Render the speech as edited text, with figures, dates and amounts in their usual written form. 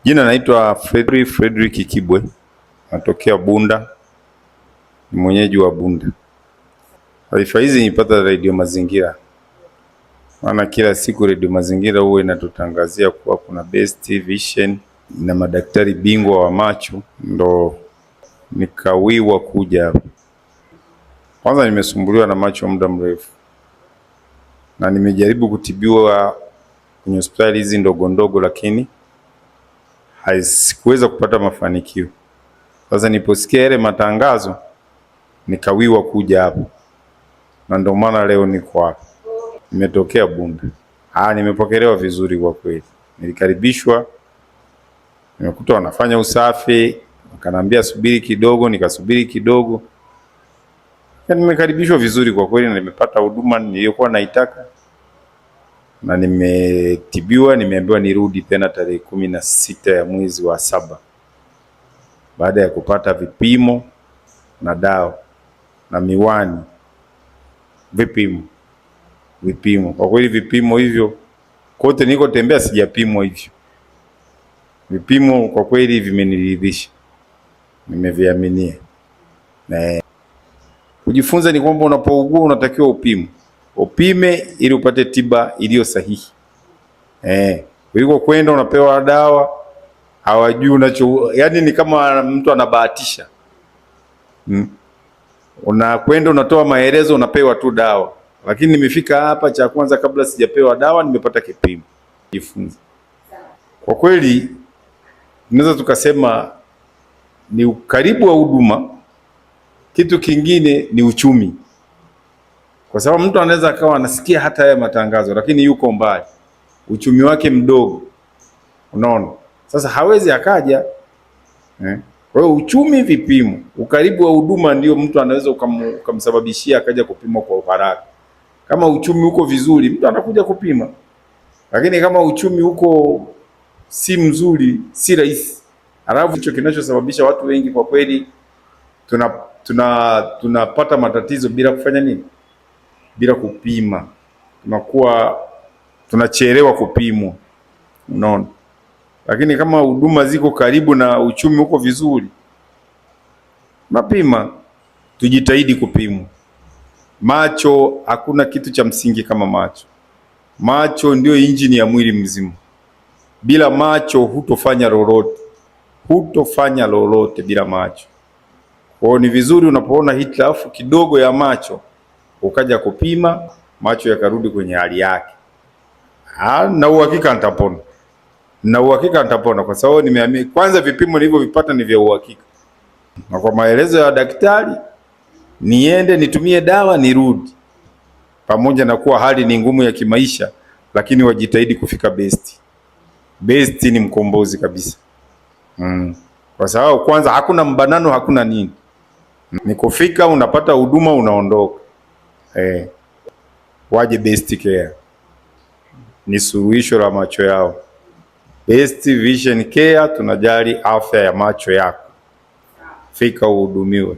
Jina naitwa Frederick Kibwe, natokea Bunda, ni mwenyeji wa Bunda. Taarifa hizi nipata Radio Mazingira, maana kila siku Radio Mazingira huwa inatutangazia kuwa kuna Best Vision na madaktari bingwa wa macho, ndo nikawiwa kuja. Kwanza nimesumbuliwa na macho muda mrefu na nimejaribu kutibiwa kwenye hospitali hizi ndogo ndogo, lakini sikuweza kupata mafanikio. Sasa niposikia yale matangazo nikawiwa kuja hapa, na ndio maana leo niko hapa. Nimetokea Bunda. Nimepokelewa vizuri kwa kweli. Nilikaribishwa, nimekuta wanafanya usafi, wakaniambia subiri kidogo, nikasubiri kidogo. Nimekaribishwa vizuri kwa kweli, na nimepata huduma niliyokuwa naitaka, na nimetibiwa. Nimeambiwa nirudi tena tarehe 16 ya mwezi wa 7 baada ya kupata vipimo na dawa na miwani. Vipimo kwa kweli, vipimo hivyo kote niko tembea sijapimwa hivyo. Vipimo kwa kweli vimeniridhisha, nimeviaminia. Na kujifunza ni kwamba unapougua unatakiwa upime ili upate tiba iliyo sahihi. Kuliko kwenda unapewa dawa hawajui unacho, yani ni kama mtu anabahatisha. Unakwenda unatoa maelezo, unapewa tu dawa. Lakini nimefika hapa, cha kwanza kabla sijapewa dawa nimepata kipimo. Jifunze. Kwa kweli tunaweza tukasema ni ukaribu wa huduma. Kitu kingine ni uchumi, kwa sababu mtu anaweza akawa anasikia hata haya matangazo lakini yuko mbali, uchumi wake mdogo, unaona. Sasa hawezi akaja. Kwa hiyo uchumi, vipimo, ukaribu wa huduma ndio mtu anaweza ukamsababishia akaja kupima kwa haraka. Kama uchumi uko vizuri, mtu anakuja kupima, lakini kama uchumi uko si mzuri, si rahisi. Alafu hicho kinachosababisha watu wengi kwa kweli tunapata matatizo bila kufanya nini? Bila kupima. Tunakuwa tunachelewa kupimwa, unaona. Lakini kama huduma ziko karibu na uchumi uko vizuri, mapima. Tujitahidi kupimwa. Macho, hakuna kitu cha msingi kama macho. Macho ndio injini ya mwili mzima. Bila macho hutofanya lolote bila macho. Kwa hiyo ni vizuri unapoona hitilafu kidogo ya macho ukaja kupima, macho yakarudi kwenye hali yake. Na uhakika nitapona. Kwa sababu nimeamini kwanza vipimo nilivyovipata ni vya uhakika. Na kwa maelezo ya daktari niende nitumie dawa nirudi. Pamoja na kuwa hali ni ngumu ya kimaisha, lakini wajitahidi kufika Best. Best ni mkombozi kabisa. Kwa sababu kwanza hakuna mbanano, hakuna nini. Ni kufika, unapata huduma, unaondoka. Waje Best Care. Ni suluhisho la macho yao. Best Vision Care, tunajali afya ya macho yako. Fika uhudumiwe.